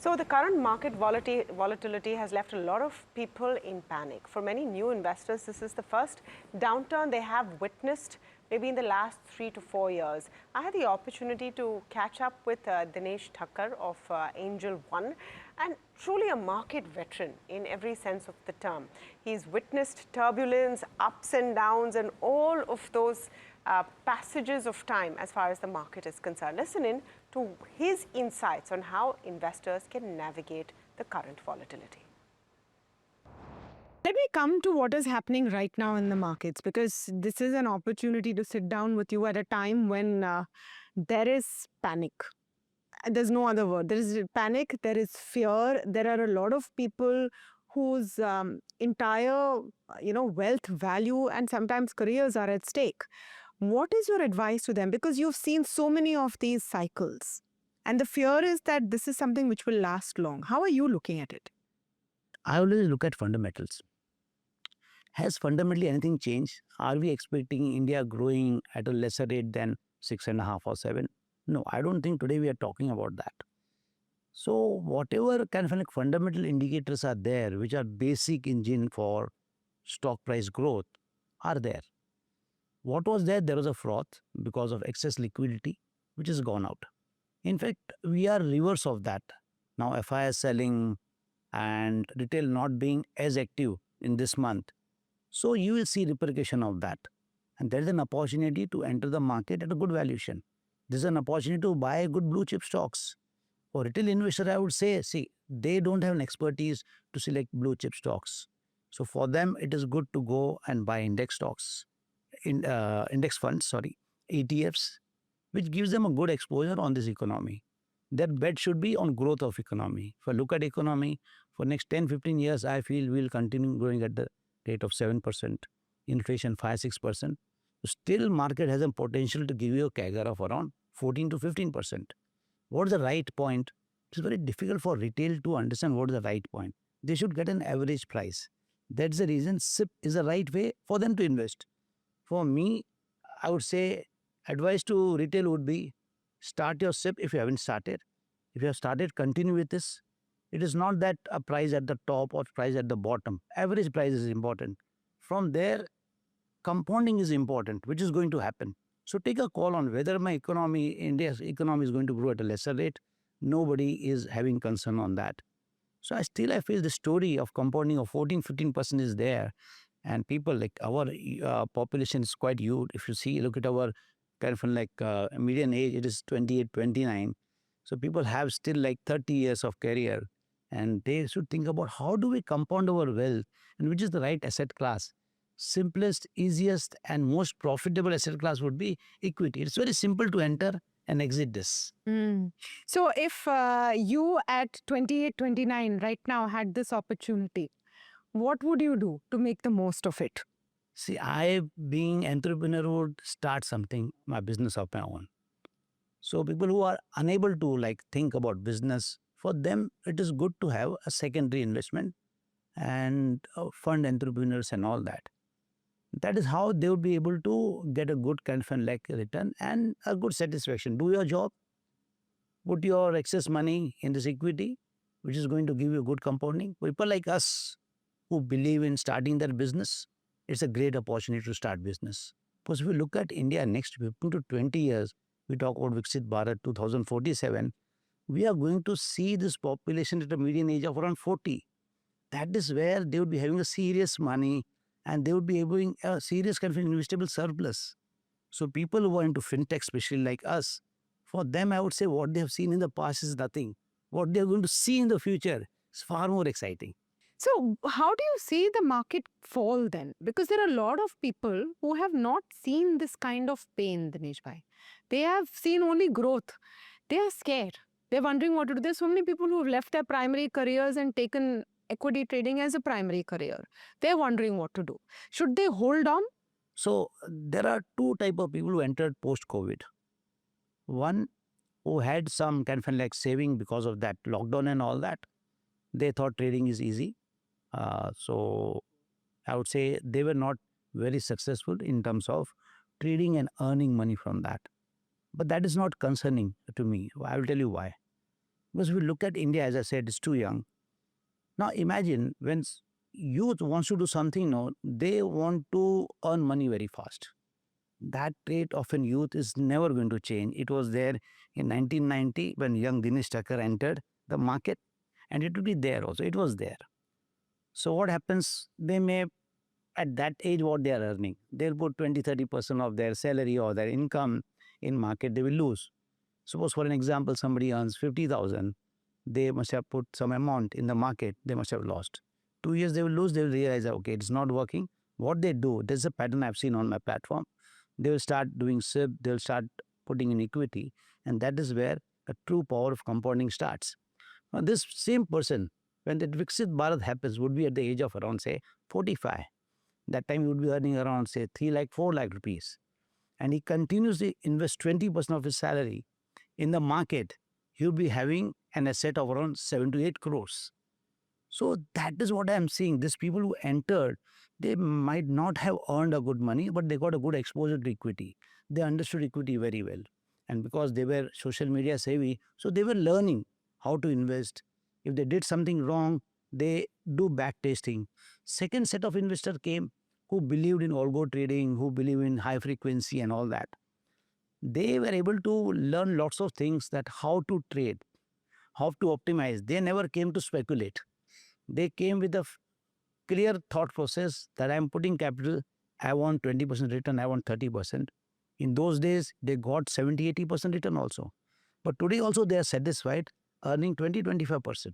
So the current market volatility has left a lot of people in panic. For many new investors, this is the first downturn they have witnessed maybe in the last 3 to 4 years. I had the opportunity to catch up with Dinesh Thakkar of Angel One, and truly a market veteran in every sense of the term. He's witnessed turbulence, ups and downs, and all of those passages of time as far as the market is concerned. Listen in to his insights on how investors can navigate the current volatility. Let me come to what is happening right now in the markets, because this is an opportunity to sit down with you at a time when there is panic. There's no other word. There is panic, there is fear. There are a lot of people whose entire wealth, value, and sometimes careers are at stake. What is your advice to them? Because you've seen so many of these cycles, and the fear is that this is something which will last long. How are you looking at it? I always look at fundamentals. Has fundamentally anything changed? Are we expecting India growing at a lesser rate than 6.5 or 7? No, I don't think today we are talking about that. So whatever kind of like fundamental indicators are there, which are basic engine for stock price growth, are there. What was there? There was a froth because of excess liquidity, which has gone out. In fact, we are reverse of that. Now FIs selling and retail not being as active in this month. So you will see repercussion of that. And there is an opportunity to enter the market at a good valuation. This is an opportunity to buy good blue chip stocks. For retail investor, I would say, see, they don't have an expertise to select blue chip stocks. So for them, it is good to go and buy index stocks, index funds, ETFs, which gives them a good exposure on this economy. Their bet should be on growth of economy. If I look at economy, for next 10-15 years, I feel we'll continue growing at the rate of 7%, inflation 5-6%. Still, market has a potential to give you a CAGR of around 14 to 15%. What is the right point? It is very difficult for retail to understand what is the right point. They should get an average price. That's the reason SIP is the right way for them to invest. For me, I would say advice to retail would be start your SIP if you haven't started. If you have started, continue with this. It is not that a price at the top or price at the bottom. Average price is important. From there, compounding is important, which is going to happen. So take a call on whether my economy, India's economy is going to grow at a lesser rate. Nobody is having concern on that. So I feel the story of compounding of 14-15% is there. And people like our population is quite huge. If you see, look at our kind of median age, it is 28, 29. So people have still like 30 years of career. And they should think about how do we compound our wealth and which is the right asset class. Simplest, easiest, and most profitable asset class would be equity. It's very simple to enter and exit this. So if you at 28, 29 right now had this opportunity, what would you do to make the most of it? See, I, being entrepreneur, would start something, my business of my own. So people who are unable to think about business, for them, it is good to have a secondary investment and fund entrepreneurs and all that. That is how they would be able to get a good kind of return and a good satisfaction. Do your job, put your excess money in this equity, which is going to give you good compounding. People like us who believe in starting their business, it's a great opportunity to start business. Because if we look at India next 15 to 20 years, we talk about Viksit Bharat 2047, we are going to see this population at a median age of around 40. That is where they would be having a serious money and they would be having a serious kind of investable surplus. So people who are into fintech, especially like us, for them, I would say what they have seen in the past is nothing. What they are going to see in the future is far more exciting. So how do you see the market fall then? Because there are a lot of people who have not seen this kind of pain, Dinesh Bhai. They have seen only growth. They are scared. They're wondering what to do. There's so many people who have left their primary careers and taken equity trading as a primary career. They're wondering what to do. Should they hold on? So there are two types of people who entered post-COVID. One who had some kind of saving because of that lockdown and all that. They thought trading is easy. So I would say they were not very successful in terms of trading and earning money from that. But that is not concerning to me. I will tell you why. Because if we look at India, as I said, it's too young. Now imagine when youth wants to do something, no, they want to earn money very fast. That trait of an youth is never going to change. It was there in 1990 when young Dinesh Thakkar entered the market, and it will be there also. It was there. So what happens? They may, at that age, what they are earning, they'll put 20-30% of their salary or their income in market, they will lose. Suppose, for an example, somebody earns 50,000, they must have put some amount in the market, they must have lost. 2 years they will lose, they will realize that, okay, it's not working. What they do, there's a pattern I've seen on my platform. They will start doing SIP, they'll start putting in equity, and that is where the true power of compounding starts. Now, this same person, when the Viksit Bharat happens, would be at the age of around, say, 45. That time he would be earning around, say, 3 lakh, 4 lakh rupees. And he continuously invests 20% of his salary in the market, he will be having an asset of around 7 to 8 crores. So that is what I am seeing. These people who entered, they might not have earned a good money, but they got a good exposure to equity. They understood equity very well. And because they were social media savvy, so they were learning how to invest. If they did something wrong, they do back testing. Second set of investor came who believed in algo trading, who believe in high frequency and all that. They were able to learn lots of things, that how to trade, how to optimize. They never came to speculate. They came with a clear thought process that I am putting capital, I want 20% return, I want 30%. In those days, they got 70-80% return also. But today also they are satisfied earning 20-25%.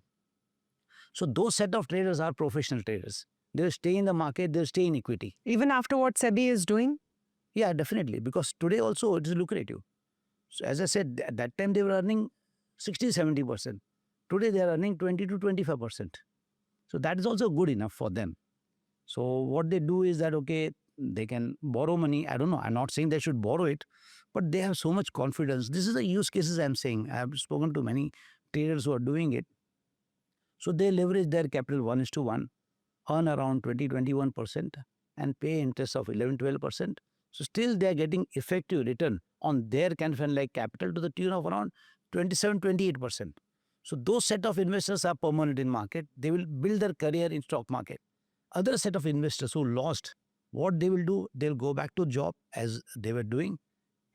So those set of traders are professional traders. They'll stay in the market, they'll stay in equity. Even after what SEBI is doing? Yeah, definitely. Because today also it is lucrative. So as I said, at that time they were earning 60-70%. Today they are earning 20-25%. So that is also good enough for them. So what they do is that, okay, they can borrow money. I don't know. I'm not saying they should borrow it, but they have so much confidence. This is the use cases I'm saying. I've spoken to many traders who are doing it. So they leverage their capital 1:1, earn around 20-21% and pay interest of 11-12%. So still they are getting effective return on their kind of like capital to the tune of around 27-28%. So those set of investors are permanent in market. They will build their career in stock market. Other set of investors who lost, what they will do, they'll go back to job as they were doing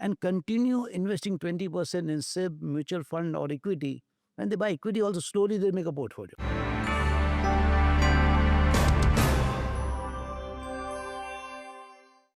and continue investing 20% in SIP, mutual fund or equity. When they buy equity also, slowly they'll make a portfolio.